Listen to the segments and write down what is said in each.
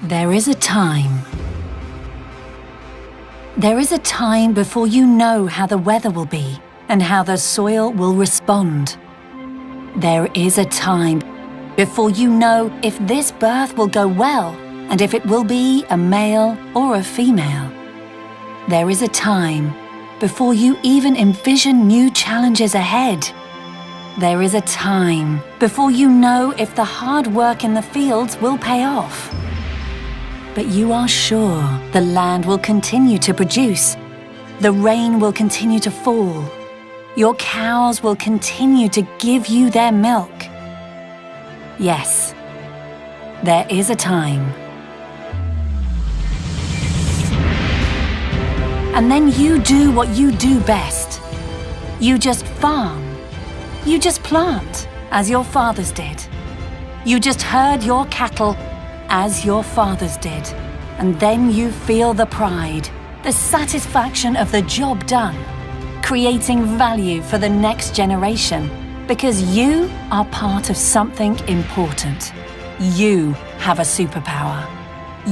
There is a time. There is a time before you know how the weather will be and how the soil will respond. There is a time before you know if this birth will go well and if it will be a male or a female. There is a time before you even envision new challenges ahead. There is a time before you know if the hard work in the fields will pay off. But you are sure the land will continue to produce. The rain will continue to fall. Your cows will continue to give you their milk. Yes, there is a time. And then you do what you do best. You just farm. You just plant, as your fathers did. You just herd your cattle, as your fathers did. And then you feel the pride, the satisfaction of the job done, creating value for the next generation, because you are part of something important. You have a superpower.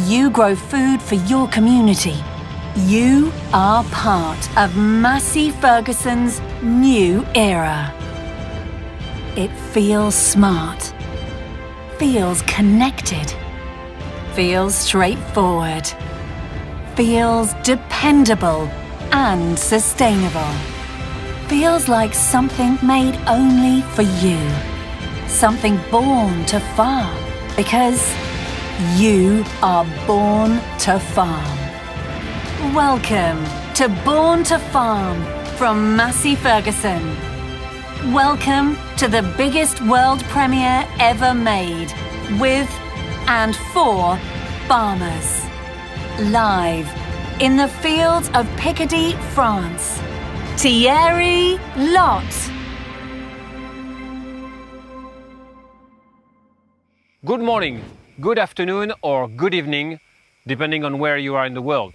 You grow food for your community. You are part of Massey Ferguson's new era. It feels smart, feels connected, feels straightforward, feels dependable and sustainable. Feels like something made only for you. Something born to farm, because you are born to farm. Welcome to Born to Farm from Massey Ferguson. Welcome to the biggest world premiere ever made with and for farmers. Live in the fields of Picardy, France. Thierry Lot. Good morning, good afternoon or good evening, depending on where you are in the world.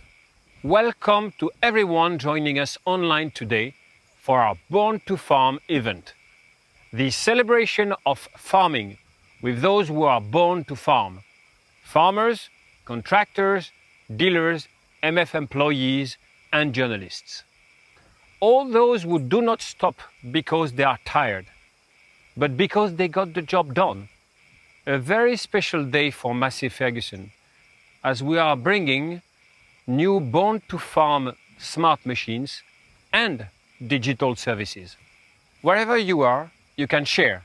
Welcome to everyone joining us online today for our Born to Farm event. The celebration of farming with those who are born to farm. Farmers, contractors, dealers, MF employees and journalists. All those who do not stop because they are tired, but because they got the job done. A very special day for Massey Ferguson, as we are bringing new Born to Farm smart machines and digital services. Wherever you are, you can share,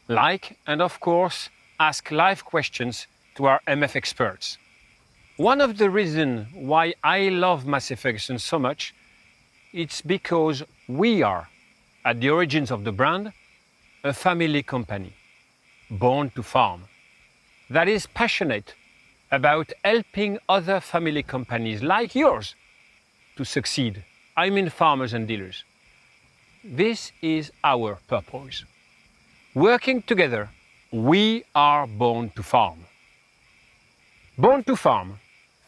like, and of course, ask live questions to our MF experts. One of the reasons why I love Massey Ferguson so much, it's because we are, at the origins of the brand, a family company, born to farm, that is passionate about helping other family companies like yours to succeed. I mean farmers and dealers. This is our purpose. Working together, we are born to farm. Born to farm.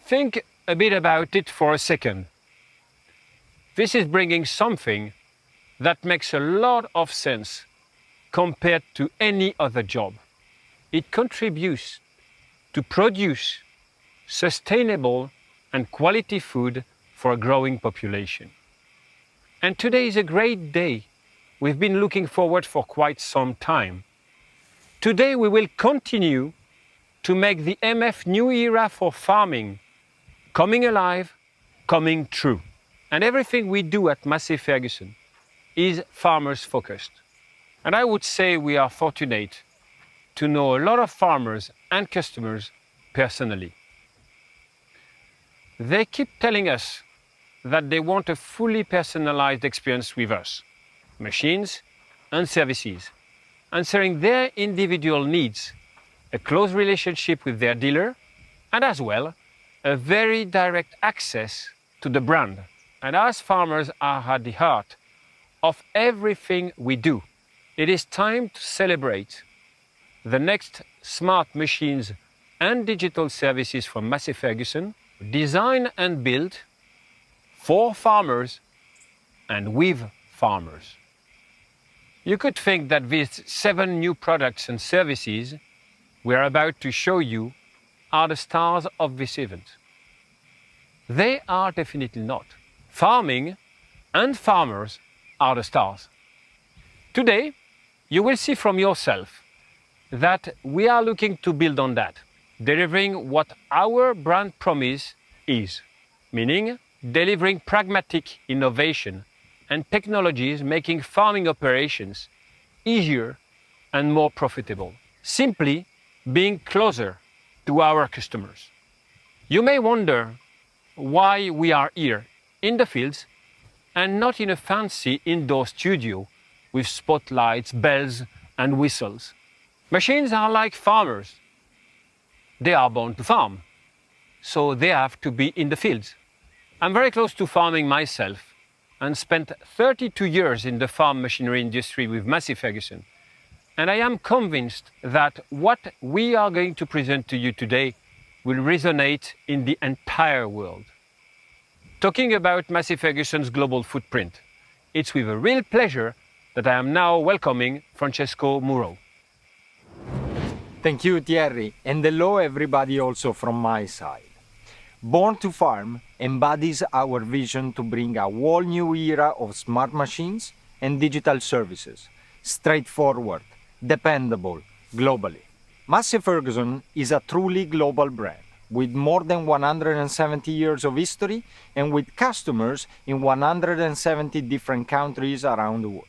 Think a bit about it for a second. This is bringing something that makes a lot of sense compared to any other job. It contributes to produce sustainable and quality food for a growing population. And today is a great day. We've been looking forward for quite some time. Today we will continue to make the MF new era for farming coming alive, coming true. And everything we do at Massey Ferguson is farmers focused. And I would say we are fortunate to know a lot of farmers and customers personally. They keep telling us that they want a fully personalized experience with us, machines and services, answering their individual needs, a close relationship with their dealer, and as well, a very direct access to the brand. And as farmers are at the heart of everything we do, it is time to celebrate the next smart machines and digital services from Massey Ferguson, designed and built for farmers and with farmers. You could think that these 7 new products and services we are about to show you are the stars of this event. They are definitely not. Farming and farmers are the stars. Today, you will see from yourself that we are looking to build on that, delivering what our brand promise is, meaning delivering pragmatic innovation and technologies making farming operations easier and more profitable, simply being closer to our customers. You may wonder why we are here in the fields and not in a fancy indoor studio with spotlights, bells, and whistles. Machines are like farmers. They are born to farm, so they have to be in the fields. I'm very close to farming myself and spent 32 years in the farm machinery industry with Massey Ferguson. And I am convinced that what we are going to present to you today will resonate in the entire world. Talking about Massey Ferguson's global footprint, it's with a real pleasure that I am now welcoming Francesco Muro. Thank you, Thierry, and hello everybody also from my side. Born to Farm embodies our vision to bring a whole new era of smart machines and digital services, straightforward, dependable, globally. Massey Ferguson is a truly global brand, with more than 170 years of history and with customers in 170 different countries around the world.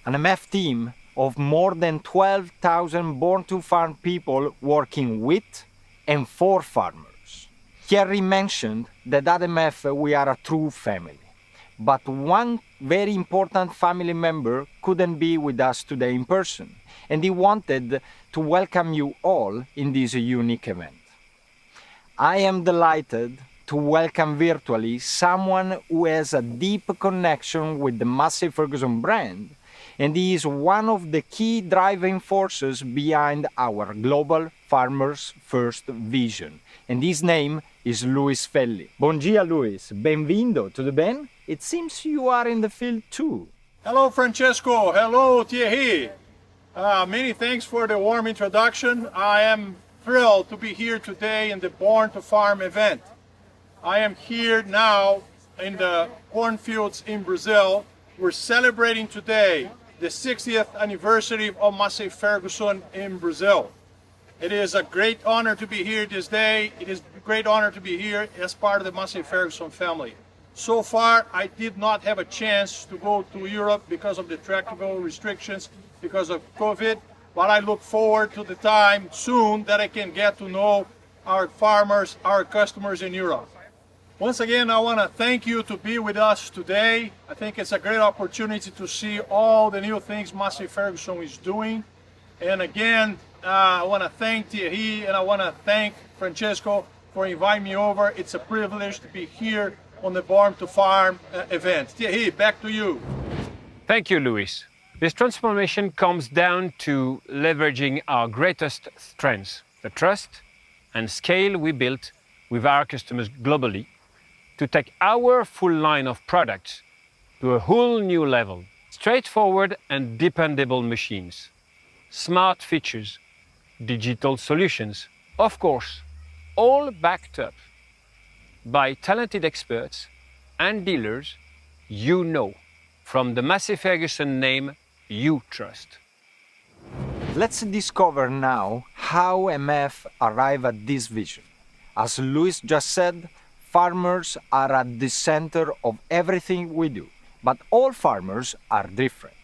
An MF team of more than 12,000 born-to-farm people working with and for farmers. Thierry mentioned that at MF we are a true family, but one very important family member couldn't be with us today in person, and he wanted to welcome you all in this unique event. I am delighted to welcome virtually someone who has a deep connection with the Massey Ferguson brand, and he is one of the key driving forces behind our global Farmers First vision. And his name is Luis Felli. Bom dia, Luis. Bem-vindo to the band. It seems you are in the field too. Hello, Francesco. Hello, Thierry. Many thanks for the warm introduction. I am thrilled to be here today in the Born to Farm event. I am here now in the cornfields in Brazil. We're celebrating today the 60th anniversary of Massey Ferguson in Brazil. It is a great honor to be here this day. It is a great honor to be here as part of the Massey Ferguson family. So far, I did not have a chance to go to Europe because of the travel restrictions, because of COVID, but I look forward to the time soon that I can get to know our farmers, our customers in Europe. Once again, I want to thank you to be with us today. I think it's a great opportunity to see all the new things Massey Ferguson is doing. And again, I want to thank Thierry and I want to thank Francesco for inviting me over. It's a privilege to be here on the Born to Farm event. Thierry, back to you. Thank you, Luis. This transformation comes down to leveraging our greatest strengths, the trust and scale we built with our customers globally, to take our full line of products to a whole new level. Straightforward and dependable machines, smart features, digital solutions, of course, all backed up by talented experts and dealers you know from the Massey Ferguson name you trust. Let's discover now how MF arrived at this vision. As Luis just said, farmers are at the center of everything we do, but all farmers are different.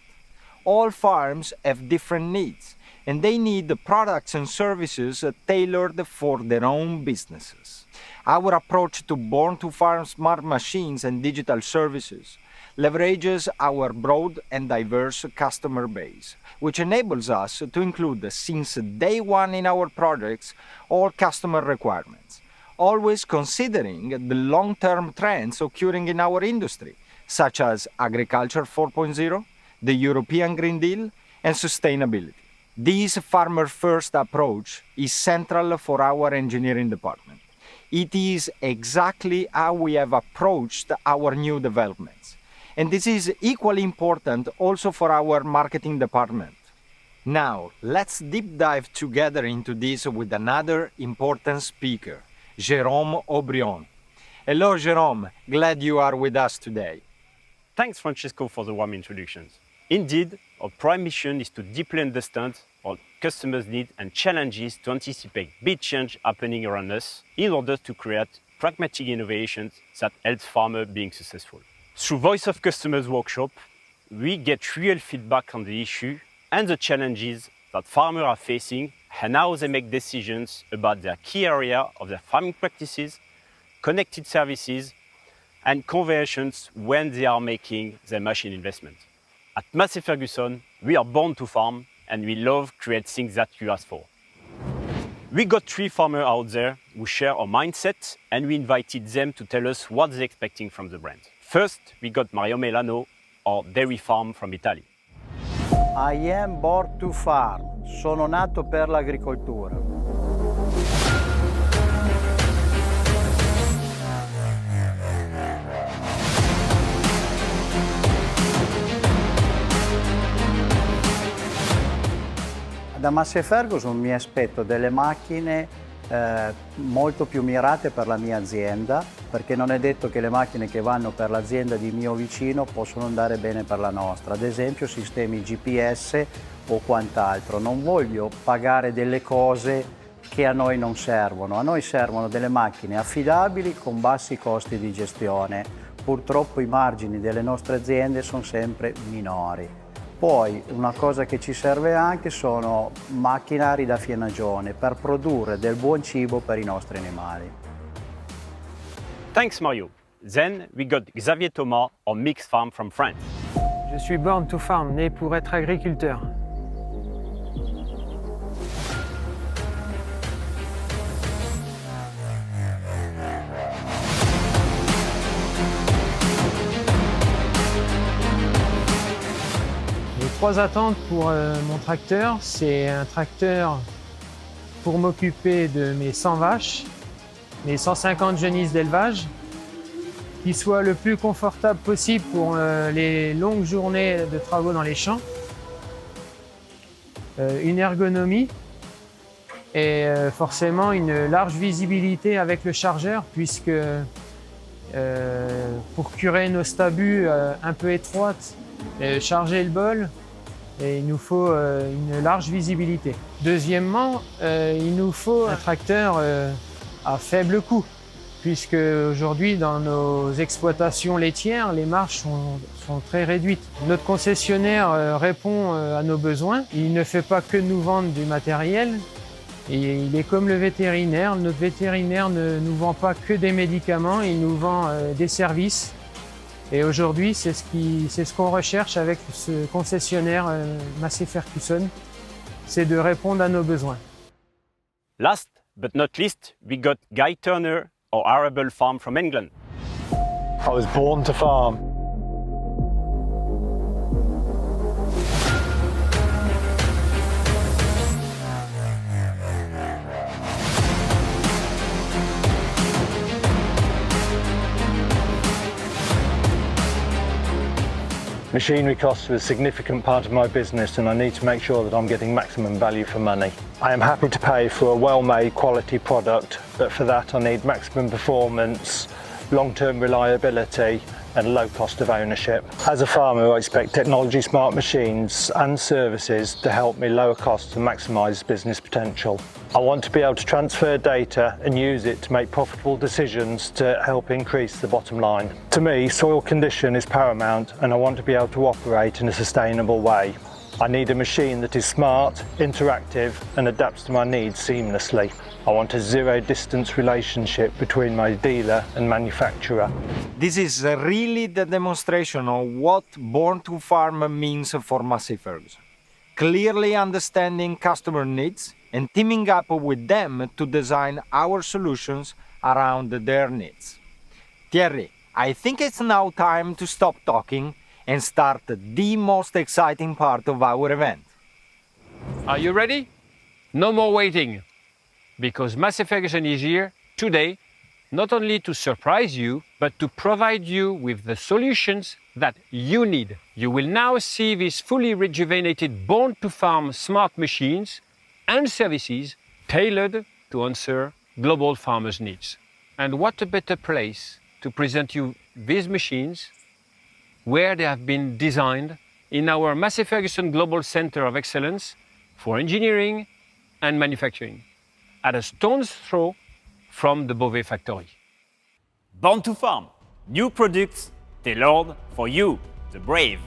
All farms have different needs, and they need the products and services tailored for their own businesses. Our approach to Born to Farm smart machines and digital services leverages our broad and diverse customer base, which enables us to include since day one in our projects all customer requirements, always considering the long-term trends occurring in our industry, such as Agriculture 4.0, the European Green Deal, and sustainability. This farmer-first approach is central for our engineering department. It is exactly how we have approached our new developments. And this is equally important also for our marketing department. Now, let's deep dive together into this with another important speaker, Jérôme Aubrion. Hello, Jérôme. Glad you are with us today. Thanks, Francesco, for the warm introductions. Indeed, our prime mission is to deeply understand our customers' needs and challenges to anticipate big change happening around us in order to create pragmatic innovations that help farmers being successful. Through Voice of Customers workshop, we get real feedback on the issue and the challenges that farmers are facing and how they make decisions about their key area of their farming practices, connected services, and conversions when they are making their machine investment. At Massey Ferguson, we are born to farm and we love create things that you ask for. We got 3 farmers out there who share our mindset and we invited them to tell us what they're expecting from the brand. First, we got Mario Melano, our dairy farm from Italy. I am born to farm. Sono nato per l'agricoltura. Da Massey Ferguson mi aspetto delle macchine molto più mirate per la mia azienda, perché non è detto che le macchine che vanno per l'azienda di mio vicino possono andare bene per la nostra, ad esempio sistemi GPS o quant'altro. Non voglio pagare delle cose che a noi non servono, a noi servono delle macchine affidabili con bassi costi di gestione. Purtroppo i margini delle nostre aziende sono sempre minori. Poi una cosa che ci serve anche sono macchinari da fienagione per produrre del buon cibo per i nostri animali. Thanks, Mario. Then we got Xavier Thomas, our mixed farm from France. Je suis born to farm, né pour être agriculteur. J'ai 3 attentes pour mon tracteur. C'est un tracteur pour m'occuper de mes 100 vaches, mes 150 genisses d'élevage, qui soit le plus confortable possible pour les longues journées de travaux dans les champs, une ergonomie et forcément une large visibilité avec le chargeur, puisque pour curer nos stabus un peu étroites, charger le bol, et il nous faut une large visibilité. Deuxièmement, il nous faut un tracteur à faible coût, puisque aujourd'hui dans nos exploitations laitières, les marges sont très réduites. Notre concessionnaire répond à nos besoins. Il ne fait pas que nous vendre du matériel, et il est comme le vétérinaire. Notre vétérinaire ne nous vend pas que des médicaments, il nous vend des services. Et aujourd'hui, c'est ce qu'on recherche avec ce concessionnaire Massey Ferguson, c'est de répondre à nos besoins. Last but not least, we got Guy Turner, our arable farm from England. I was born to farm. Machinery costs are a significant part of my business and I need to make sure that I'm getting maximum value for money. I am happy to pay for a well-made quality product, but for that I need maximum performance, long-term reliability and low cost of ownership. As a farmer, I expect technology smart machines and services to help me lower costs and maximise business potential. I want to be able to transfer data and use it to make profitable decisions to help increase the bottom line. To me, soil condition is paramount and I want to be able to operate in a sustainable way. I need a machine that is smart, interactive and adapts to my needs seamlessly. I want a zero-distance relationship between my dealer and manufacturer. This is really the demonstration of what Born to Farm means for Massey Ferguson. Clearly understanding customer needs and teaming up with them to design our solutions around their needs. Thierry, I think it's now time to stop talking and start the most exciting part of our event. Are you ready? No more waiting, because Massey Ferguson is here today not only to surprise you, but to provide you with the solutions that you need. You will now see these fully rejuvenated Born to Farm smart machines and services tailored to answer global farmers' needs. And what a better place to present you these machines where they have been designed in our Massey Ferguson Global Center of Excellence for Engineering and Manufacturing, at a stone's throw from the Beauvais factory. Born to Farm, new products tailored for you, the brave.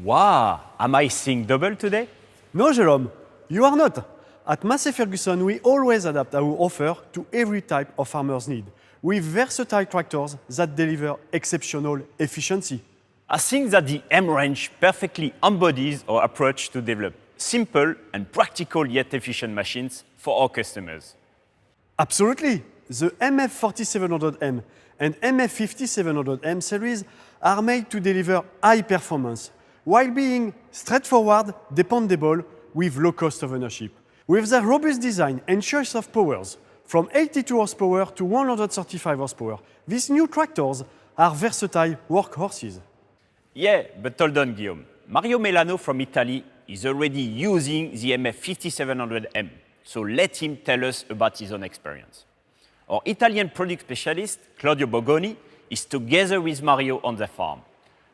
Wow, am I seeing double today? No, Jerome, you are not. At Massey Ferguson, we always adapt our offer to every type of farmer's need, with versatile tractors that deliver exceptional efficiency. I think that the M range perfectly embodies our approach to develop simple and practical yet efficient machines for our customers. Absolutely. The MF4700M and MF5700M series are made to deliver high performance while being straightforward, dependable, with low cost of ownership. With their robust design and choice of powers, from 82 horsepower to 135 horsepower, these new tractors are versatile workhorses. Yeah, but hold on, Guillaume. Mario Melano from Italy is already using the MF5700M, so let him tell us about his own experience. Our Italian product specialist, Claudio Bogoni, is together with Mario on the farm.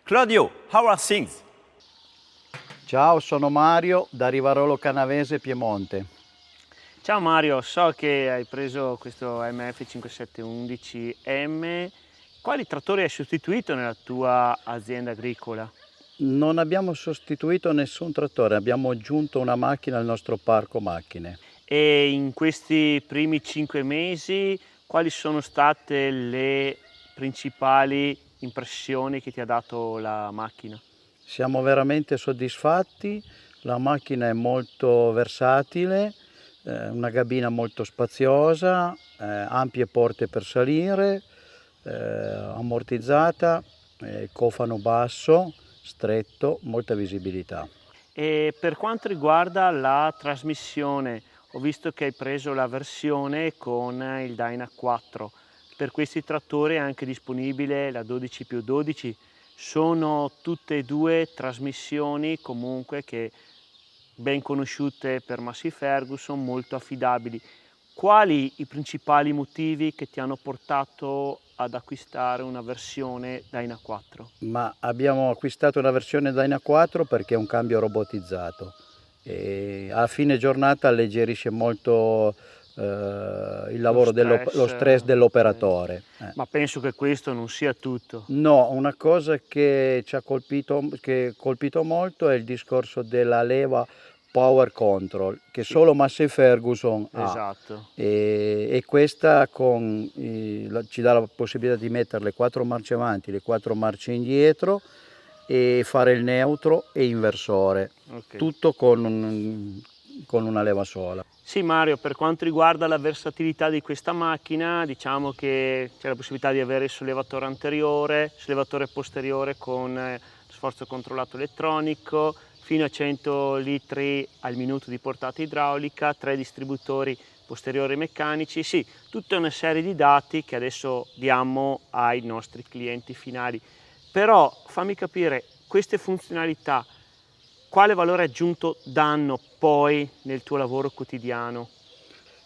Claudio, how are things? Ciao, sono Mario da Rivarolo Canavese, Piemonte. Ciao Mario, so che hai preso questo MF5711M. Quali trattori hai sostituito nella tua azienda agricola? Non abbiamo sostituito nessun trattore, abbiamo aggiunto una macchina al nostro parco macchine. E in questi primi 5 mesi quali sono state le principali impressioni che ti ha dato la macchina? Siamo veramente soddisfatti, la macchina è molto versatile, una cabina molto spaziosa, ampie porte per salire, ammortizzata, cofano basso, stretto, molta visibilità. E per quanto riguarda la trasmissione, ho visto che hai preso la versione con il Dyna 4. Per questi trattori è anche disponibile la 12+12. Sono tutte e due trasmissioni comunque che ben conosciute per Massey Ferguson, molto affidabili. Quali i principali motivi che ti hanno portato ad acquistare una versione Dyna 4? Ma abbiamo acquistato una versione Dyna 4 perché è un cambio robotizzato e a fine giornata alleggerisce molto il lavoro, lo stress dell'operatore. Ma penso che questo non sia tutto. No, una cosa che ci ha colpito molto è il discorso della leva Power Control, che solo Massey Ferguson ha. Esatto. E questa ci dà la possibilità di mettere le 4 marce avanti, le 4 marce indietro e fare il neutro e inversore. Okay. Tutto con con una leva sola. Sì Mario, per quanto riguarda la versatilità di questa macchina, diciamo che c'è la possibilità di avere il sollevatore anteriore, sollevatore posteriore con sforzo controllato elettronico, fino a 100 litri al minuto di portata idraulica, 3 distributori posteriori meccanici, sì, tutta una serie di dati che adesso diamo ai nostri clienti finali. Però fammi capire, queste funzionalità quale valore aggiunto danno poi nel tuo lavoro quotidiano?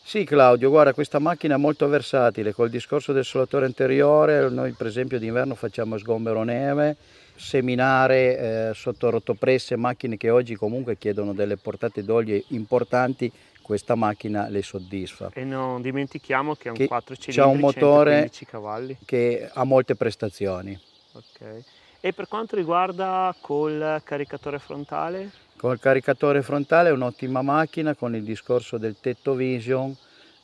Sì Claudio, guarda, questa macchina è molto versatile, col discorso del sollevatore anteriore, noi per esempio d'inverno facciamo sgombero neve, seminare sotto rotopresse, macchine che oggi comunque chiedono delle portate d'olio importanti, questa macchina le soddisfa. E non dimentichiamo che è un 4 C'ha cilindri, un motore 115 cavalli. che ha molte prestazioni. Ok. E per quanto riguarda col caricatore frontale? Col caricatore frontale è un'ottima macchina con il discorso del tetto vision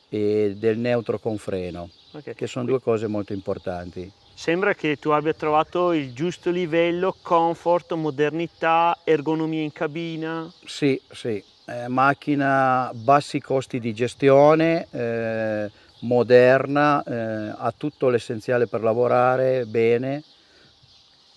e del neutro con freno, che sono due cose molto importanti. Sembra che tu abbia trovato il giusto livello, comfort, modernità, ergonomia in cabina. Sì, sì, macchina bassi costi di gestione, moderna, ha tutto l'essenziale per lavorare bene.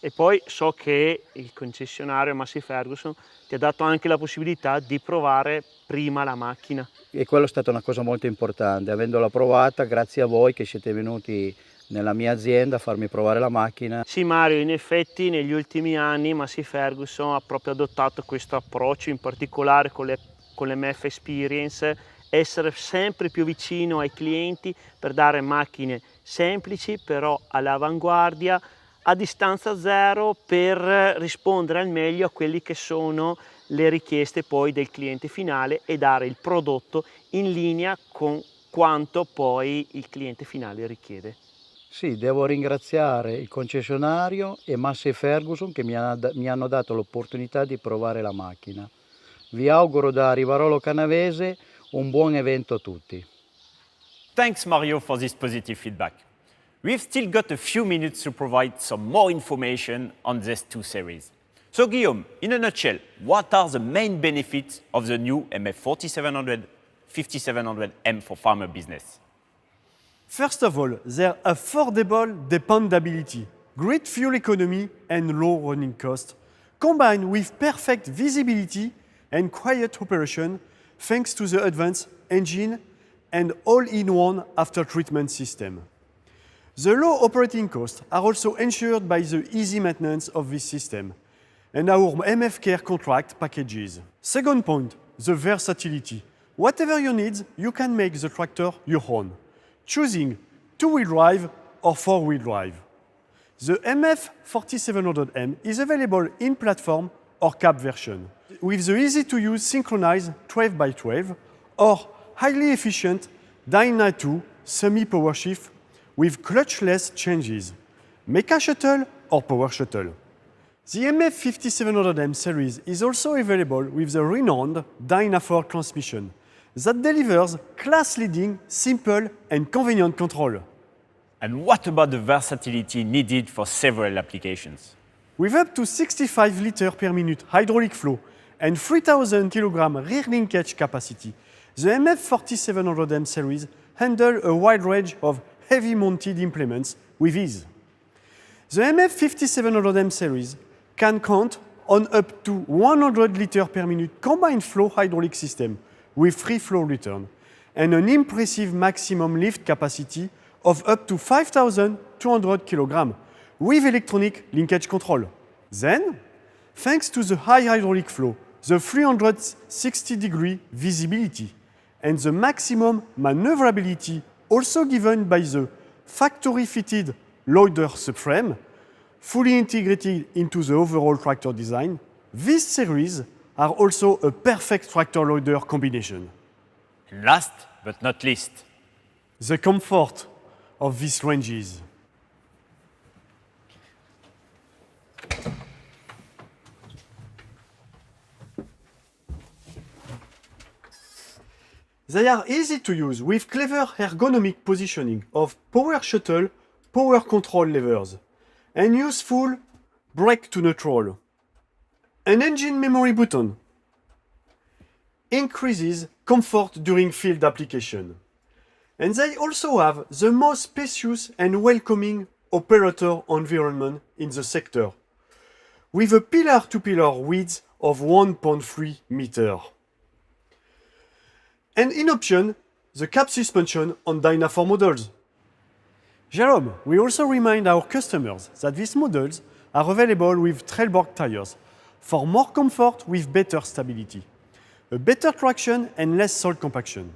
E poi so che il concessionario Massey Ferguson ti ha dato anche la possibilità di provare prima la macchina. E quello è stata una cosa molto importante, avendola provata, grazie a voi che siete venuti nella mia azienda a farmi provare la macchina. Sì Mario, in effetti negli ultimi anni Massey Ferguson ha proprio adottato questo approccio, in particolare con l'MF Experience, essere sempre più vicino ai clienti per dare macchine semplici però all'avanguardia, a distanza zero, per rispondere al meglio a quelli che sono le richieste poi del cliente finale e dare il prodotto in linea con quanto poi il cliente finale richiede. Sì, devo ringraziare il concessionario e Massey Ferguson che mi hanno dato l'opportunità di provare la macchina. Vi auguro da Rivarolo Canavese un buon evento a tutti. Thanks Mario for this positive feedback. We've still got a few minutes to provide some more information on these two series. So Guillaume, in a nutshell, what are the main benefits of the new MF 4700, 5700M for farmer business? First of all, their affordable dependability, great fuel economy and low running cost, combined with perfect visibility and quiet operation thanks to the advanced engine and all-in-one after-treatment system. The low operating costs are also ensured by the easy maintenance of this system and our MF Care contract packages. Second point, the versatility. Whatever your needs, you can make the tractor your own, choosing two-wheel drive or four-wheel drive. The MF 4700M is available in platform or cab version, with the easy-to-use synchronized 12x12 or highly efficient Dyna 2 semi-power shift with clutchless changes, Mecha Shuttle or Power Shuttle. The MF 5700M series is also available with the renowned Dyna 4 transmission that delivers class-leading, simple and convenient control. And what about the versatility needed for several applications? With up to 65 liters per minute hydraulic flow and 3,000 kg rear linkage capacity, the MF 4700M series handles a wide range of heavy-mounted implements with ease. The MF 5700M series can count on up to 100 liters per minute combined flow hydraulic system with free flow return and an impressive maximum lift capacity of up to 5,200 kg with electronic linkage control. Then, thanks to the high hydraulic flow, the 360-degree visibility, and the maximum maneuverability also given by the factory-fitted loader subframe, fully integrated into the overall tractor design, these series are also a perfect tractor-loader combination. And last but not least, the comfort of these ranges. They are easy to use with clever ergonomic positioning of power shuttle, power control levers, and useful brake to neutral. An engine memory button, increases comfort during field application. And they also have the most spacious and welcoming operator environment in the sector, with a pillar-to-pillar width of 1.3 meter. And in option, the cab suspension on Dyna 4 models. Jerome, we also remind our customers that these models are available with Trailborg tires for more comfort with better stability, a better traction and less soil compaction.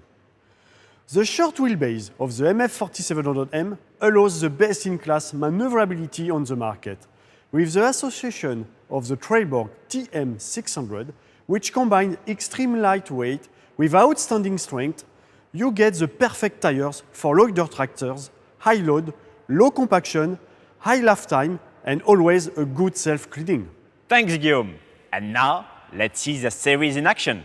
The short wheelbase of the MF4700M allows the best-in-class maneuverability on the market, with the association of the Trailborg TM600, which combines extreme lightweight with outstanding strength. You get the perfect tires for loader tractors, high load, low compaction, high lifetime, and always a good self-cleaning. Thanks, Guillaume. And now, let's see the series in action.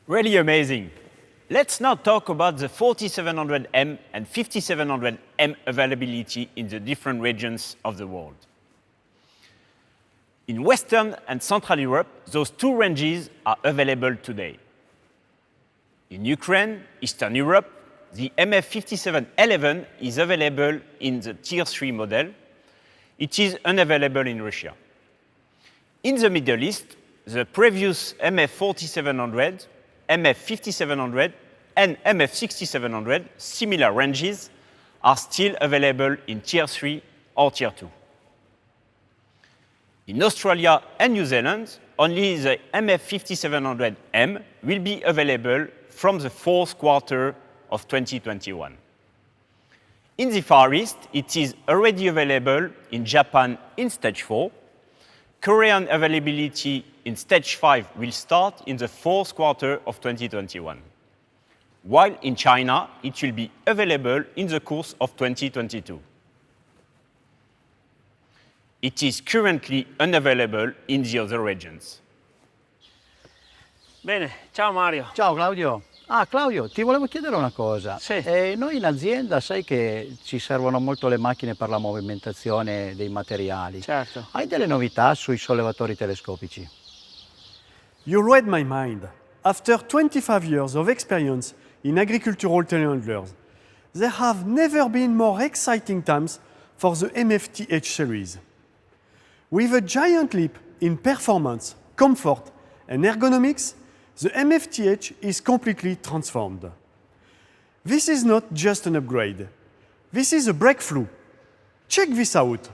Really amazing. Let's now talk about the 4700M and 5700M availability in the different regions of the world. In Western and Central Europe, those two ranges are available today. In Ukraine, Eastern Europe, the MF5711 is available in the Tier 3 model. It is unavailable in Russia. In the Middle East, the previous MF4700, MF5700 and MF6700, similar ranges, are still available in Tier 3 or Tier 2. In Australia and New Zealand, only the MF5700M will be available from the fourth quarter of 2021. In the Far East, it is already available in Japan in Stage 4. Korean availability in Stage 5 will start in the fourth quarter of 2021, while in China, it will be available in the course of 2022. It is currently unavailable in the other regions. Bene, ciao Mario. Ciao Claudio. Claudio, ti volevo chiedere una cosa. Sì. Noi in azienda sai che ci servono molto le macchine per la movimentazione dei materiali. Certo. Hai delle novità sui sollevatori telescopici? You read my mind. After 25 years of experience in agricultural telehandlers, there have never been more exciting times for the MFTH series. With a giant leap in performance, comfort, and ergonomics, the MFTH is completely transformed. This is not just an upgrade. This is a breakthrough. Check this out.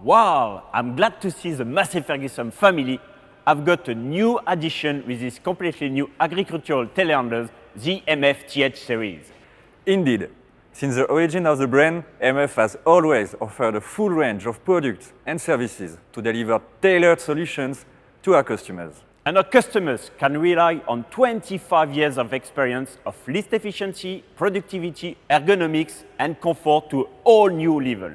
Wow, I'm glad to see the Massey Ferguson family have got a new addition with this completely new agricultural telehandlers, the MF TH series. Indeed, since the origin of the brand, MF has always offered a full range of products and services to deliver tailored solutions to our customers. And our customers can rely on 25 years of experience of lift efficiency, productivity, ergonomics, and comfort to all new level.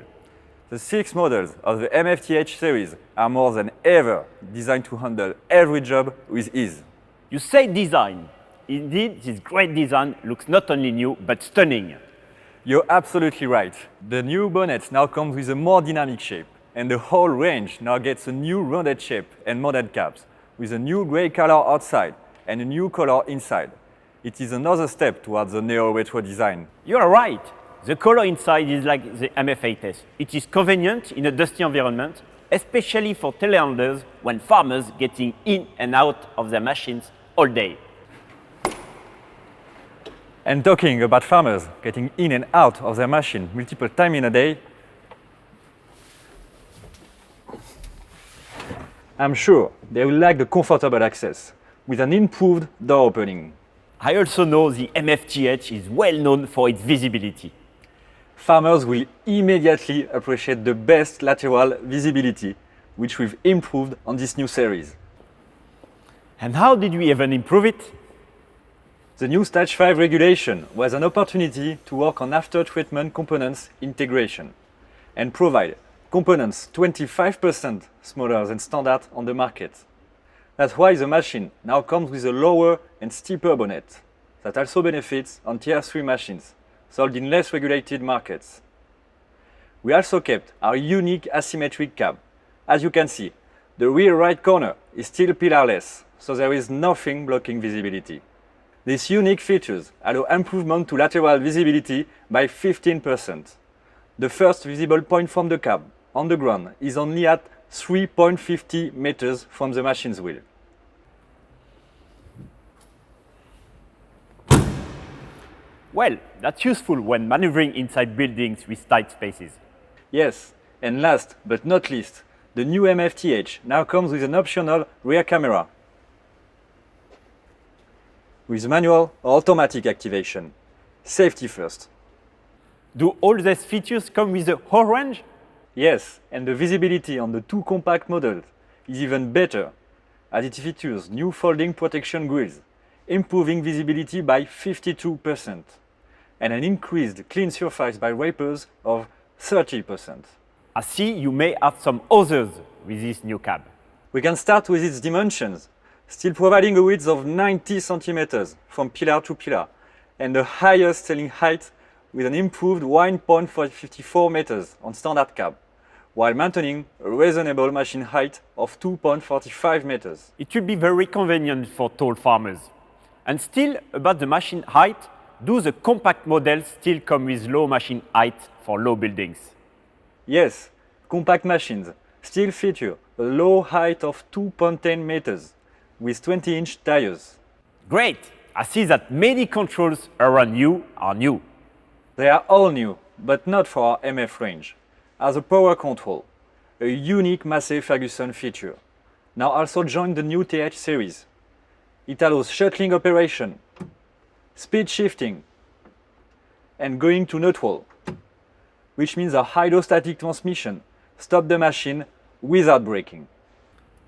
The 6 models of the MFTH series are more than ever designed to handle every job with ease. You say design. Indeed, this great design looks not only new, but stunning. You're absolutely right. The new bonnet now comes with a more dynamic shape, and the whole range now gets a new rounded shape and modded caps, with a new grey color outside and a new color inside. It is another step towards the neo-retro design. You are right. The color inside is like the MF8S. It is convenient in a dusty environment, especially for telehandlers when farmers getting in and out of their machines all day. And talking about farmers getting in and out of their machine multiple times in a day, I'm sure they will like the comfortable access with an improved door opening. I also know the MFTH is well known for its visibility. Farmers will immediately appreciate the best lateral visibility, which we've improved on this new series. And how did we even improve it? The new Stage 5 regulation was an opportunity to work on after-treatment components integration and provide components 25% smaller than standard on the market. That's why the machine now comes with a lower and steeper bonnet that also benefits on Tier 3 machines sold in less regulated markets. We also kept our unique asymmetric cab. As you can see, the rear right corner is still pillarless, so there is nothing blocking visibility. These unique features allow improvement to lateral visibility by 15%. The first visible point from the cab on the ground is only at 3.50 meters from the machine's wheel. Well, that's useful when maneuvering inside buildings with tight spaces. Yes, and last but not least, the new MFTH now comes with an optional rear camera with manual or automatic activation. Safety first. Do all these features come with the whole range? Yes, and the visibility on the 2 compact models is even better, as it features new folding protection grills, improving visibility by 52%, and an increased clean surface by wipers of 30%. I see you may have some others with this new cab. We can start with its dimensions, still providing a width of 90 centimeters from pillar to pillar, and the highest selling height with an improved 1.54 meters on standard cab, while maintaining a reasonable machine height of 2.45 meters. It will be very convenient for tall farmers. And still, about the machine height, do the compact models still come with low machine height for low buildings? Yes, compact machines still feature a low height of 2.10 meters with 20-inch tires. Great! I see that many controls around you are new. They are all new, but not for our MF range, as a power control, a unique Massey Ferguson feature, now also joined the new TH series. It allows shuttling operation, speed shifting, and going to neutral, which means a hydrostatic transmission stops the machine without braking.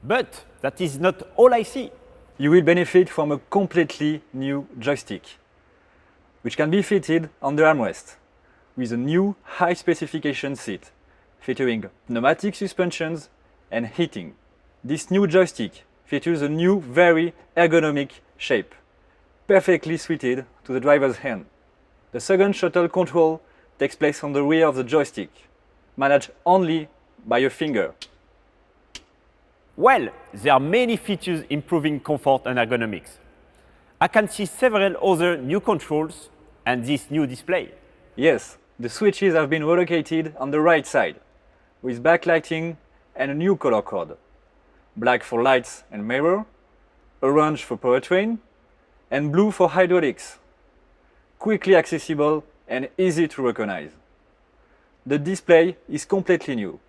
But that is not all I see. You will benefit from a completely new joystick, which can be fitted on the armrest, with a new high-specification seat, featuring pneumatic suspensions and heating. This new joystick features a new, very ergonomic shape, perfectly suited to the driver's hand. The second shuttle control takes place on the rear of the joystick, managed only by a finger. Well, there are many features improving comfort and ergonomics. I can see several other new controls and this new display. Yes, the switches have been relocated on the right side, with backlighting and a new color code. Black for lights and mirror, orange for powertrain, and blue for hydraulics. Quickly accessible and easy to recognize. The display is completely new,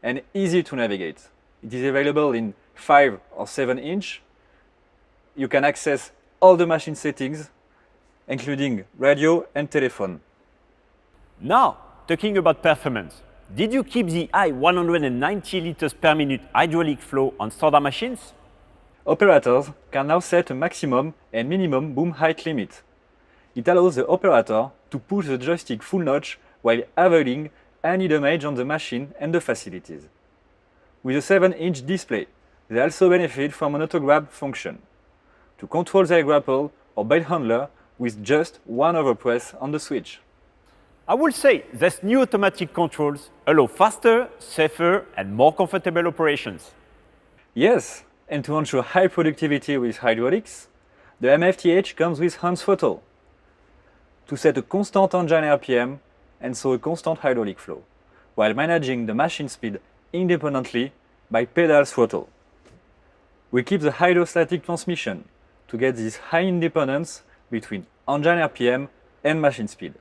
and easy to navigate. It is available in 5 or 7 inch. You can access all the machine settings, including radio and telephone. Now, talking about performance, did you keep the high 190 liters per minute hydraulic flow on standard machines? Operators can now set a maximum and minimum boom height limit. It allows the operator to push the joystick full notch while avoiding any damage on the machine and the facilities. With a 7-inch display, they also benefit from an auto-grab function to control their grapple or bait handler with just one overpress on the switch. I will say these new automatic controls allow faster, safer, and more comfortable operations. Yes, and to ensure high productivity with hydraulics, the MFTH comes with hands throttle to set a constant engine RPM and so a constant hydraulic flow, while managing the machine speed independently by pedal throttle. We keep the hydrostatic transmission to get this high independence between engine RPM and machine speed,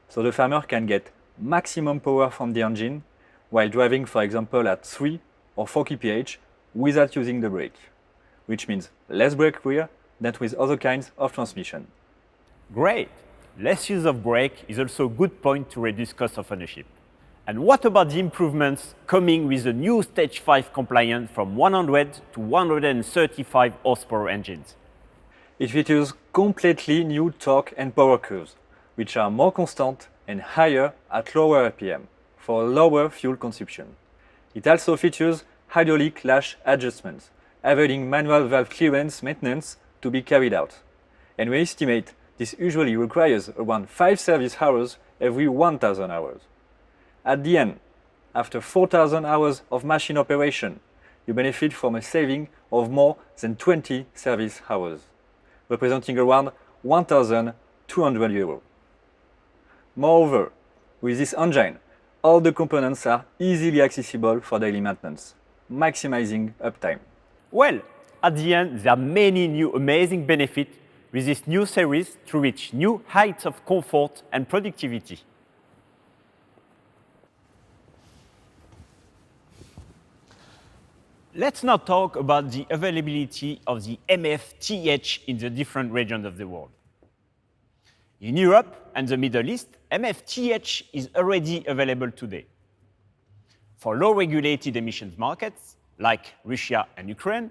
so the farmer can get maximum power from the engine while driving, for example, at 3 or 4 kph without using the brake, which means less brake wear than with other kinds of transmission. Great! Less use of brake is also a good point to reduce cost of ownership. And what about the improvements coming with the new Stage 5 compliant from 100 to 135 horsepower engines? It features completely new torque and power curves, which are more constant and higher at lower RPM for lower fuel consumption. It also features hydraulic lash adjustments, avoiding manual valve clearance maintenance to be carried out. And we estimate this usually requires around 5 service hours every 1,000 hours. At the end, after 4,000 hours of machine operation, you benefit from a saving of more than 20 service hours, representing around 1,200 euros. Moreover, with this engine, all the components are easily accessible for daily maintenance, maximizing uptime. Well, at the end, there are many new amazing benefits with this new series to reach new heights of comfort and productivity. Let's now talk about the availability of the MFTH in the different regions of the world. In Europe and the Middle East, MFTH is already available today. For low-regulated emissions markets, like Russia and Ukraine,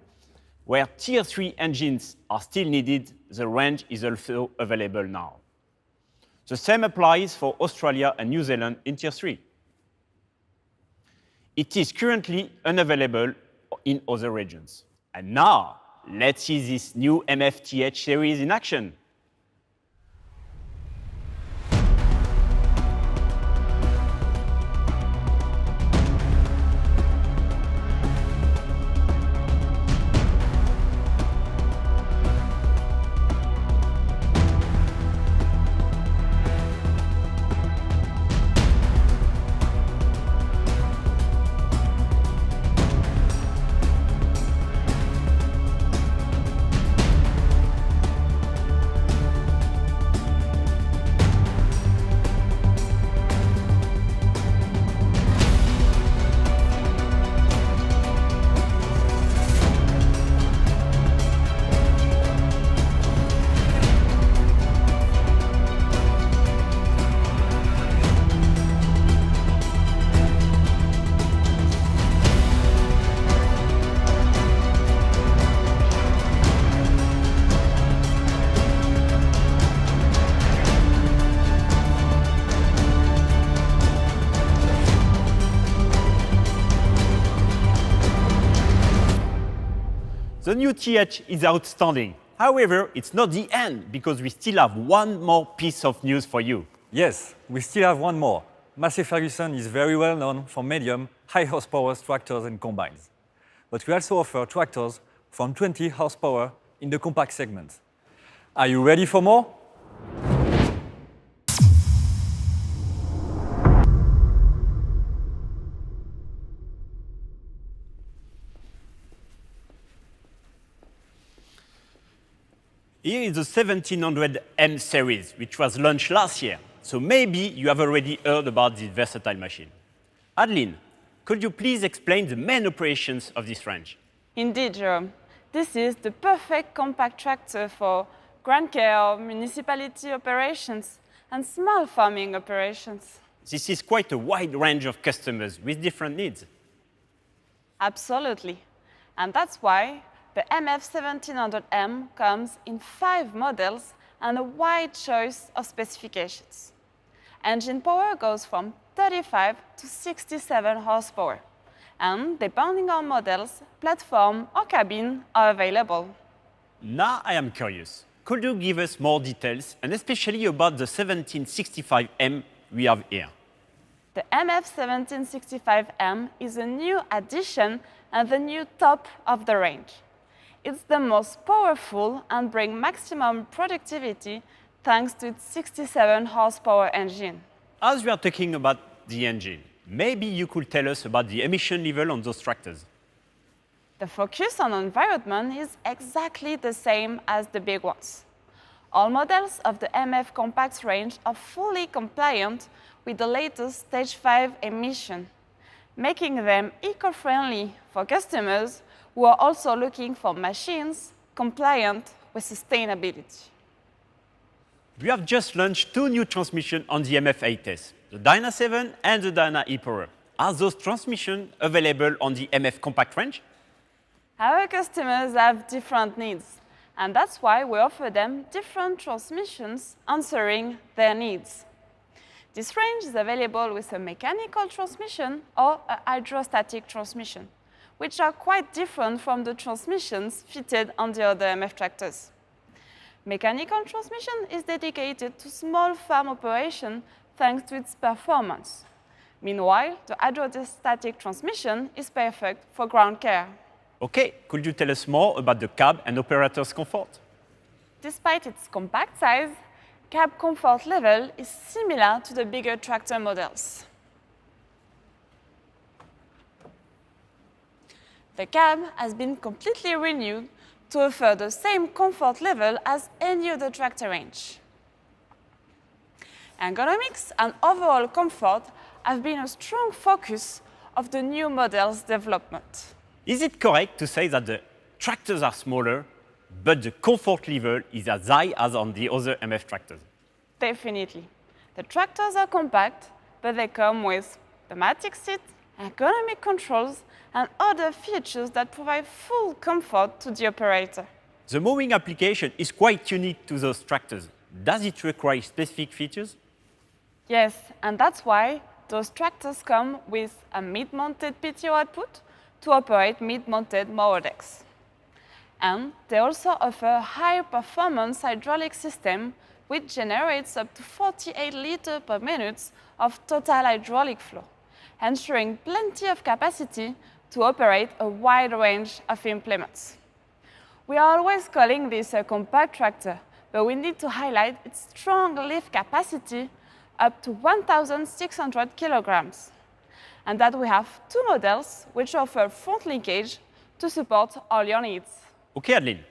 where Tier 3 engines are still needed, the range is also available now. The same applies for Australia and New Zealand in Tier 3. It is currently unavailable in other regions. And now, let's see this new MFTH series in action. The new TH is outstanding. However, it's not the end, because we still have one more piece of news for you. Yes, we still have one more. Massey Ferguson is very well known for medium, high horsepower tractors and combines. But we also offer tractors from 20 horsepower in the compact segment. Are you ready for more? Here is the 1700 M series, which was launched last year. So maybe you have already heard about this versatile machine. Adeline, could you please explain the main operations of this range? Indeed, Jerome. This is the perfect compact tractor for ground care, municipality operations, and small farming operations. This is quite a wide range of customers with different needs. Absolutely. And that's why the MF1700M comes in 5 models and a wide choice of specifications. Engine power goes from 35 to 67 horsepower. And depending on models, platform or cabin are available. Now I am curious. Could you give us more details, and especially about the 1765M we have here? The MF1765M is a new addition and the new top of the range. It's the most powerful and brings maximum productivity thanks to its 67 horsepower engine. As we are talking about the engine, maybe you could tell us about the emission level on those tractors. The focus on environment is exactly the same as the big ones. All models of the MF Compacts range are fully compliant with the latest Stage 5 emission, making them eco-friendly for customers who are also looking for machines compliant with sustainability. We have just launched 2 new transmissions on the MF8S, the Dyna 7 and the Dyna E-Power. Are those transmissions available on the MF Compact range? Our customers have different needs, and that's why we offer them different transmissions answering their needs. This range is available with a mechanical transmission or a hydrostatic transmission, which are quite different from the transmissions fitted on the other MF tractors. Mechanical transmission is dedicated to small farm operation thanks to its performance. Meanwhile, the hydrostatic transmission is perfect for ground care. Okay, could you tell us more about the cab and operator's comfort? Despite its compact size, cab comfort level is similar to the bigger tractor models. The cab has been completely renewed to offer the same comfort level as any other tractor range. Ergonomics and overall comfort have been a strong focus of the new model's development. Is it correct to say that the tractors are smaller, but the comfort level is as high as on the other MF tractors? Definitely. The tractors are compact, but they come with pneumatic seats, ergonomic controls, and other features that provide full comfort to the operator. The mowing application is quite unique to those tractors. Does it require specific features? Yes, and that's why those tractors come with a mid-mounted PTO output to operate mid-mounted mower decks. And they also offer a high-performance hydraulic system which generates up to 48 liters per minute of total hydraulic flow, ensuring plenty of capacity to operate a wide range of implements. We are always calling this a compact tractor, but we need to highlight its strong lift capacity up to 1,600 kilograms, and that we have 2 models which offer front linkage to support all your needs. Okay, Adeline.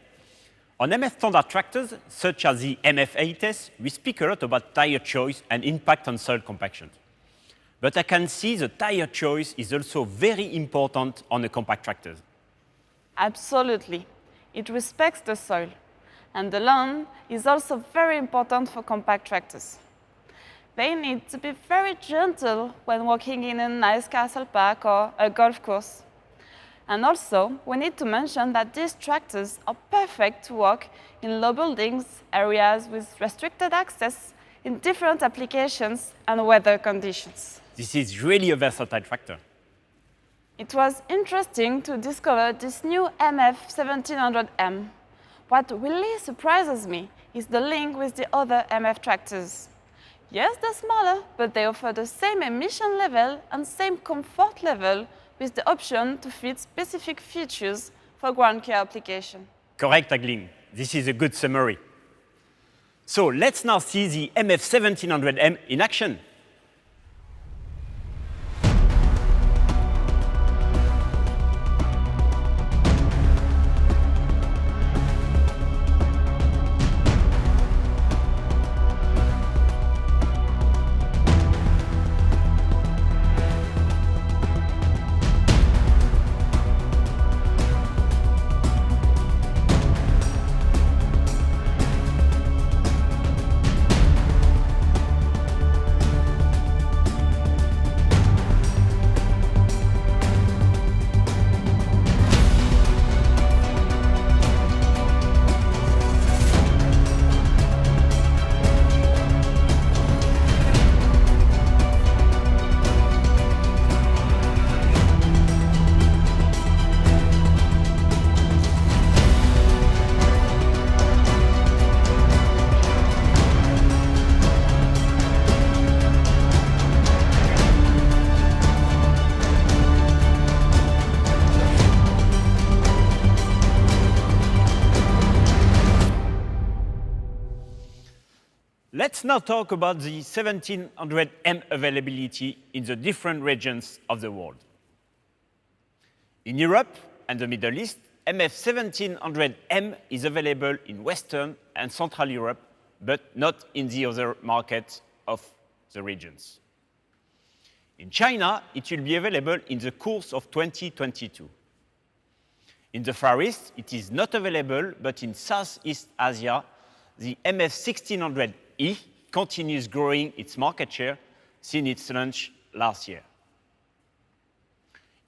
On MF standard tractors, such as the MF8S, we speak a lot about tire choice and impact on soil compaction. But I can see the tire choice is also very important on the compact tractors. Absolutely. It respects the soil. And the lawn is also very important for compact tractors. They need to be very gentle when walking in a nice castle park or a golf course. And also, we need to mention that these tractors are perfect to walk in low buildings, areas with restricted access, in different applications and weather conditions. This is really a versatile tractor. It was interesting to discover this new MF1700M. What really surprises me is the link with the other MF tractors. Yes, they're smaller, but they offer the same emission level and same comfort level with the option to fit specific features for ground care application. Correct, Adeline. This is a good summary. So let's now see the MF1700M in action. Let's now talk about the 1700M availability in the different regions of the world. In Europe and the Middle East, MF 1700M is available in Western and Central Europe, but not in the other markets of the regions. In China, it will be available in the course of 2022. In the Far East, it is not available, but in Southeast Asia, the MF 1600E continues growing its market share since its launch last year.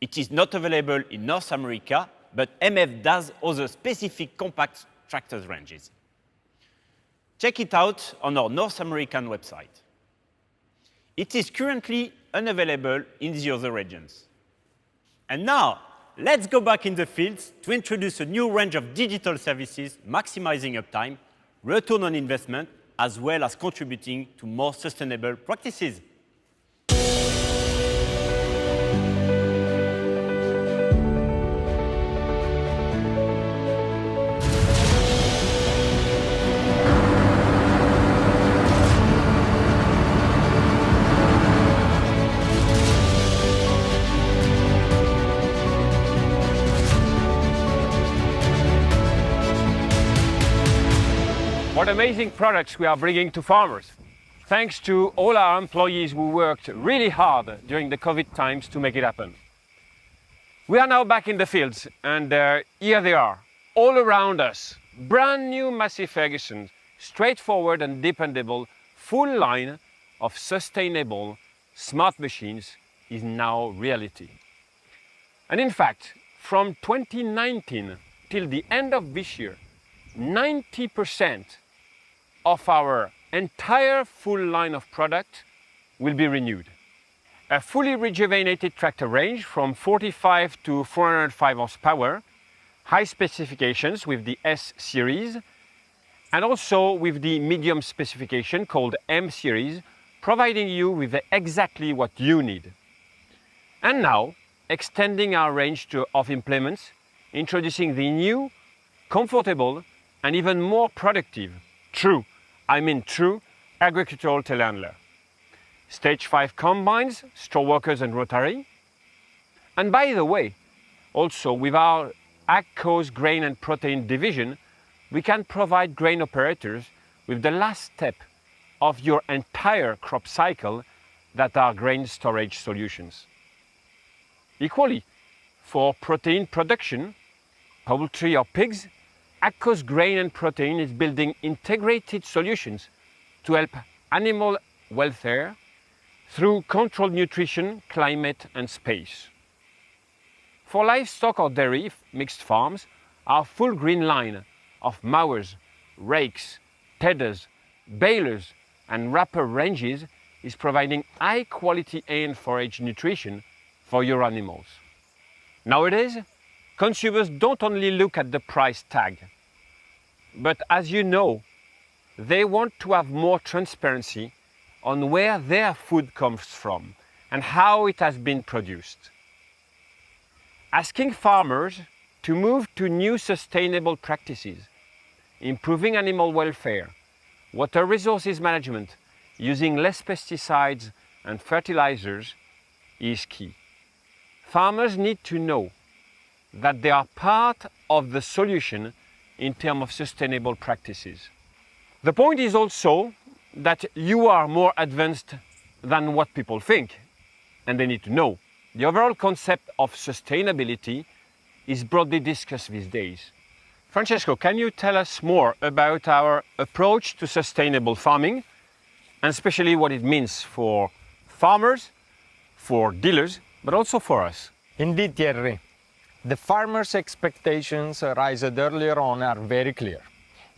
It is not available in North America, but MF does other specific compact tractors ranges. Check it out on our North American website. It is currently unavailable in the other regions. And now, let's go back in the fields to introduce a new range of digital services maximizing uptime, return on investment, as well as contributing to more sustainable practices. What amazing products we are bringing to farmers. Thanks to all our employees who worked really hard during the COVID times to make it happen. We are now back in the fields and here they are, all around us. Brand new Massey Ferguson, straightforward and dependable, full line of sustainable, smart machines is now reality. And in fact, from 2019 till the end of this year, 90% of our entire full line of product will be renewed. A fully rejuvenated tractor range from 45 to 405 horsepower, high specifications with the S series, and also with the medium specification called M series, providing you with exactly what you need. And now, extending our range of implements, introducing the new, comfortable, and even more productive, true agricultural telehandler. Stage 5 combines, straw workers and rotary. And by the way, also with our AgCo's grain and protein division, we can provide grain operators with the last step of your entire crop cycle that are grain storage solutions. Equally, for protein production, poultry or pigs, AgCo's Grain and Protein is building integrated solutions to help animal welfare through controlled nutrition, climate and space. For livestock or dairy mixed farms, our full green line of mowers, rakes, tedders, balers and wrapper ranges is providing high quality hay and forage nutrition for your animals. Nowadays, consumers don't only look at the price tag, but as you know, they want to have more transparency on where their food comes from and how it has been produced. Asking farmers to move to new sustainable practices, improving animal welfare, water resources management, using less pesticides and fertilizers is key. Farmers need to know that they are part of the solution in terms of sustainable practices. The point is also that you are more advanced than what people think, and they need to know. The overall concept of sustainability is broadly discussed these days. Francesco, can you tell us more about our approach to sustainable farming, and especially what it means for farmers, for dealers, but also for us? Indeed, Thierry. The farmers' expectations raised earlier on are very clear.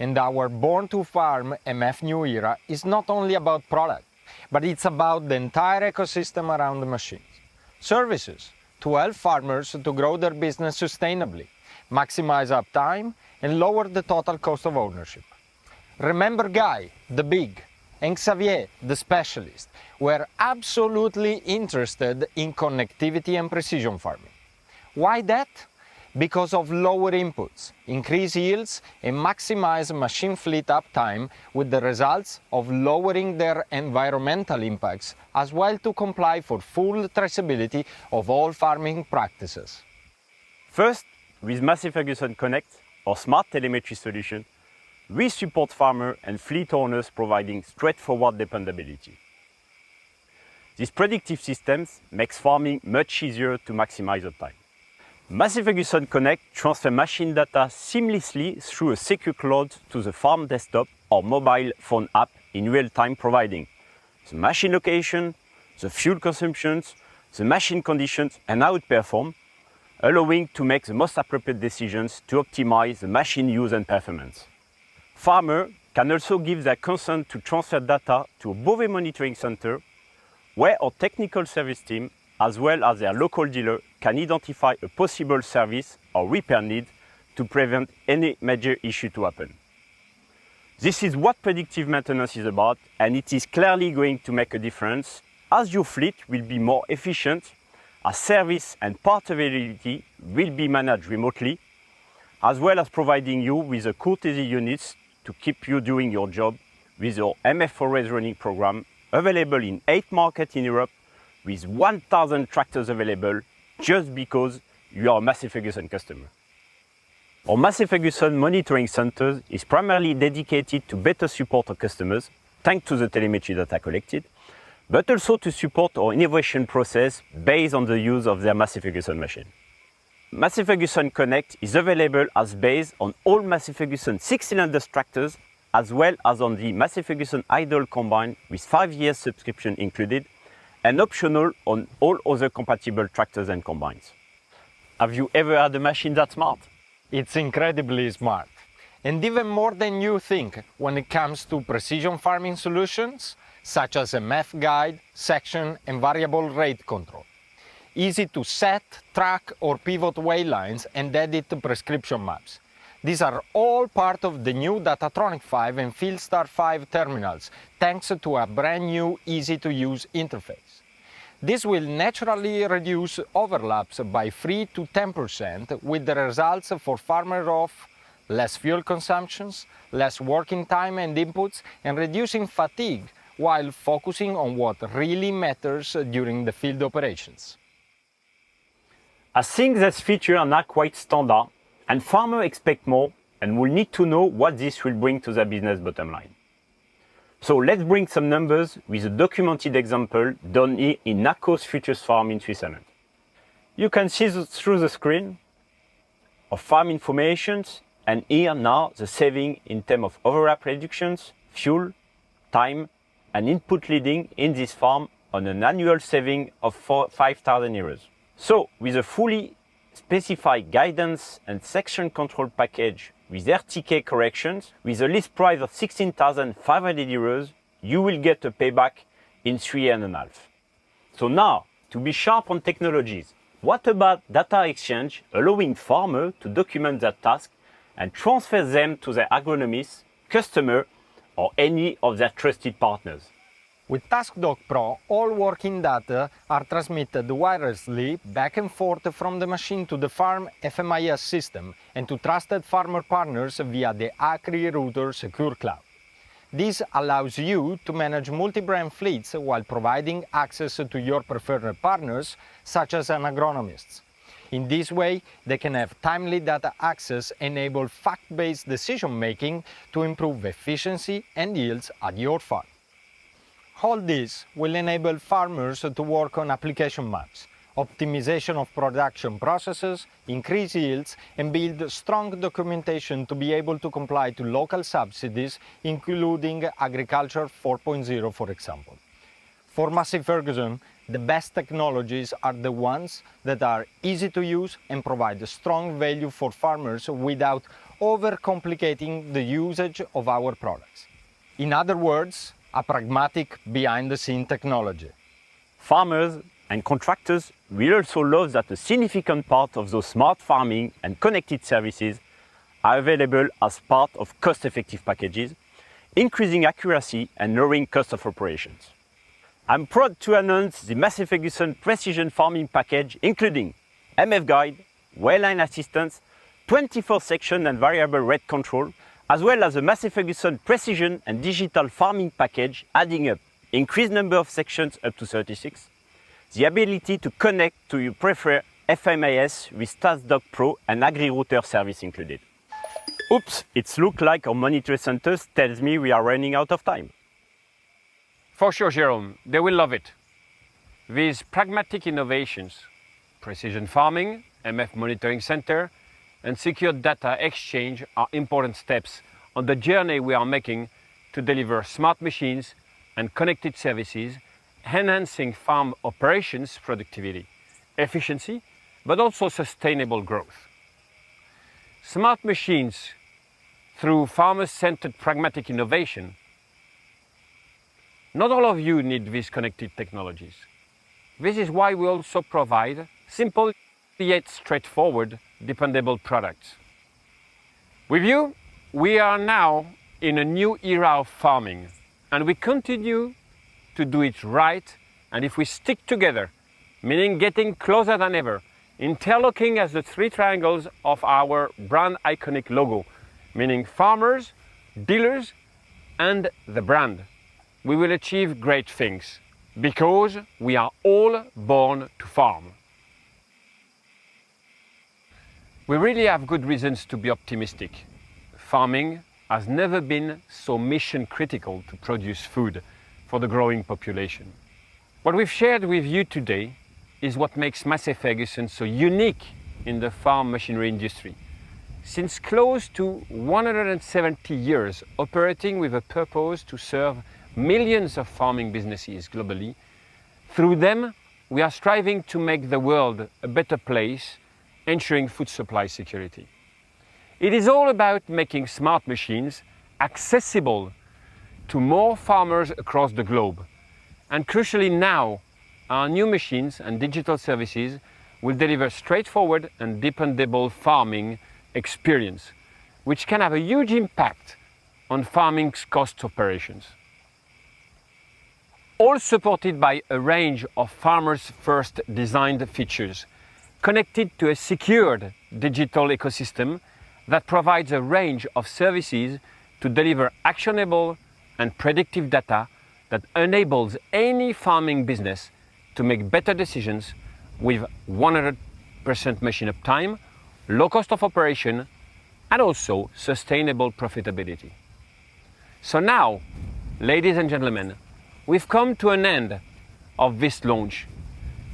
And our Born to Farm MF New Era is not only about product, but it's about the entire ecosystem around the machines. Services to help farmers to grow their business sustainably, maximize uptime, and lower the total cost of ownership. Remember Guy, the big, and Xavier, the specialist, were absolutely interested in connectivity and precision farming. Why that? because of lower inputs, increased yields, and maximize machine fleet uptime, with the results of lowering their environmental impacts, as well to comply for full traceability of all farming practices. First, with Massey Ferguson Connect, our smart telemetry solution, we support farmers and fleet owners providing straightforward dependability. These predictive systems makes farming much easier to maximize uptime. Massey Ferguson Connect transfers machine data seamlessly through a secure cloud to the farm desktop or mobile phone app in real time, providing the machine location, the fuel consumptions, the machine conditions, and how it performs, allowing to make the most appropriate decisions to optimize the machine use and performance. Farmers can also give their consent to transfer data to a Bovee monitoring center, where our technical service team, as well as their local dealer, can identify a possible service or repair need to prevent any major issue to happen. This is what predictive maintenance is about, and it is clearly going to make a difference, as your fleet will be more efficient, as service and part availability will be managed remotely, as well as providing you with a courtesy units to keep you doing your job with your MF Always Running program, available in 8 markets in Europe, with 1,000 tractors available, just because you are a Massey Ferguson customer. Our Massey Ferguson Monitoring Center is primarily dedicated to better support our customers, thanks to the telemetry data collected, but also to support our innovation process based on the use of their Massey Ferguson machine. Massey Ferguson Connect is available as based on all Massey Ferguson 6-cylinder tractors, as well as on the Massey Ferguson Idle Combine with 5 years subscription included, and optional on all other compatible tractors and combines. Have you ever had a machine that smart? It's incredibly smart, and even more than you think when it comes to precision farming solutions, such as MF guide, section, and variable rate control. Easy to set, track, or pivot waylines and edit prescription maps. These are all part of the new Datatronic 5 and FieldStar 5 terminals, thanks to a brand new, easy-to-use interface. This will naturally reduce overlaps by 3 to 10%, with the results for farmers of less fuel consumptions, less working time and inputs, and reducing fatigue, while focusing on what really matters during the field operations. I think these features are not quite standard, and farmers expect more and will need to know what this will bring to their business bottom line. So let's bring some numbers with a documented example done here in Nakos Futures Farm in Switzerland. You can see through the screen of farm information, and here now the saving in terms of overlap reductions, fuel, time, and input leading in this farm on an annual saving of 5,000 euros. So with a fully specified guidance and section control package with RTK corrections, with a list price of 16,500 euros, you will get a payback in 3.5 years. So now, to be sharp on technologies, what about data exchange, allowing farmers to document their tasks and transfer them to their agronomists, customer, or any of their trusted partners? With TaskDoc Pro, all working data are transmitted wirelessly back and forth from the machine to the farm FMIS system and to trusted farmer partners via the Acri Router Secure Cloud. This allows you to manage multi-brand fleets while providing access to your preferred partners, such as an agronomist. In this way, they can have timely data access, enable fact-based decision-making to improve efficiency and yields at your farm. All this will enable farmers to work on application maps, optimization of production processes, increase yields, and build strong documentation to be able to comply to local subsidies, including Agriculture 4.0, for example. For Massey Ferguson, the best technologies are the ones that are easy to use and provide strong value for farmers without overcomplicating the usage of our products. In other words, a pragmatic, behind-the-scene technology. Farmers and contractors will also love that a significant part of those smart farming and connected services are available as part of cost-effective packages, increasing accuracy and lowering cost of operations. I'm proud to announce the Massey Ferguson Precision Farming Package, including MF Guide, well line assistance, 24 section and variable rate control, as well as a Massey Ferguson precision and digital farming package, adding up increased number of sections up to 36, the ability to connect to your preferred FMIS with livestock Pro and agri-router service included. Oops, it looks like our monitoring centers tells me we are running out of time. For sure, Jérôme, they will love it. These pragmatic innovations, precision farming, MF monitoring center, and secure data exchange are important steps on the journey we are making to deliver smart machines and connected services, enhancing farm operations productivity, efficiency, but also sustainable growth. Smart machines, through farmer-centered pragmatic innovation, not all of you need these connected technologies. This is why we also provide simple yet straightforward, dependable products. With you, we are now in a new era of farming, and we continue to do it right, and if we stick together, meaning getting closer than ever, interlocking as the three triangles of our brand iconic logo, meaning farmers, dealers, and the brand, we will achieve great things, because we are all born to farm. We really have good reasons to be optimistic. Farming has never been so mission critical to produce food for the growing population. What we've shared with you today is what makes Massey Ferguson so unique in the farm machinery industry. Since close to 170 years operating with a purpose to serve millions of farming businesses globally, through them we are striving to make the world a better place, ensuring food supply security. It is all about making smart machines accessible to more farmers across the globe. And crucially now, our new machines and digital services will deliver straightforward and dependable farming experience, which can have a huge impact on farming's cost operations. All supported by a range of farmers' first designed features, connected to a secured digital ecosystem that provides a range of services to deliver actionable and predictive data that enables any farming business to make better decisions with 100% machine uptime, low cost of operation, and also sustainable profitability. So now, ladies and gentlemen, we've come to an end of this launch.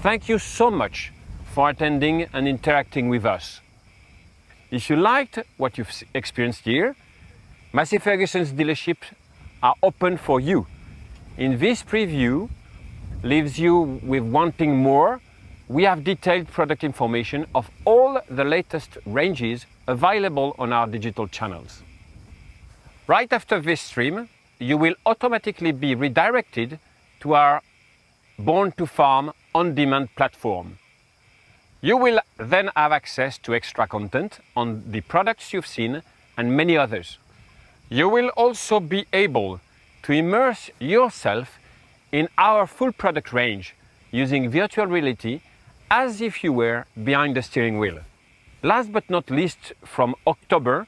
Thank you so much for attending and interacting with us. If you liked what you've experienced here, Massey Ferguson's dealerships are open for you. In this preview leaves you with wanting more. We have detailed product information of all the latest ranges available on our digital channels. Right after this stream, you will automatically be redirected to our Born to Farm on-demand platform. You will then have access to extra content on the products you've seen and many others. You will also be able to immerse yourself in our full product range using virtual reality as if you were behind the steering wheel. Last but not least, from October,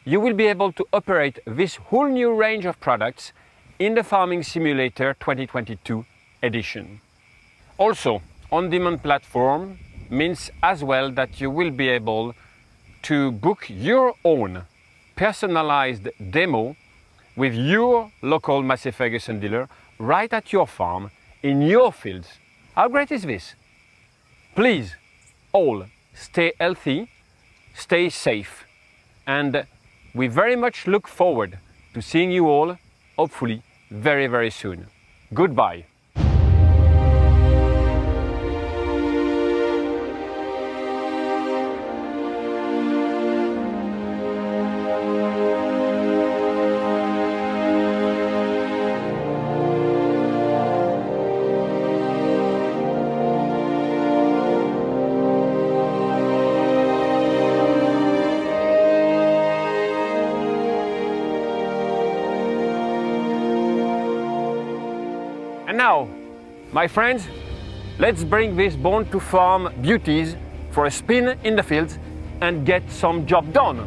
you will be able to operate this whole new range of products in the Farming Simulator 2022 edition. Also, on-demand platform means as well that you will be able to book your own personalized demo with your local Massey Ferguson dealer right at your farm, in your fields. How great is this? Please, all, stay healthy, stay safe, and we very much look forward to seeing you all, hopefully, very, very soon. Goodbye. And now, my friends, let's bring these Born to Farm beauties for a spin in the field and get some job done.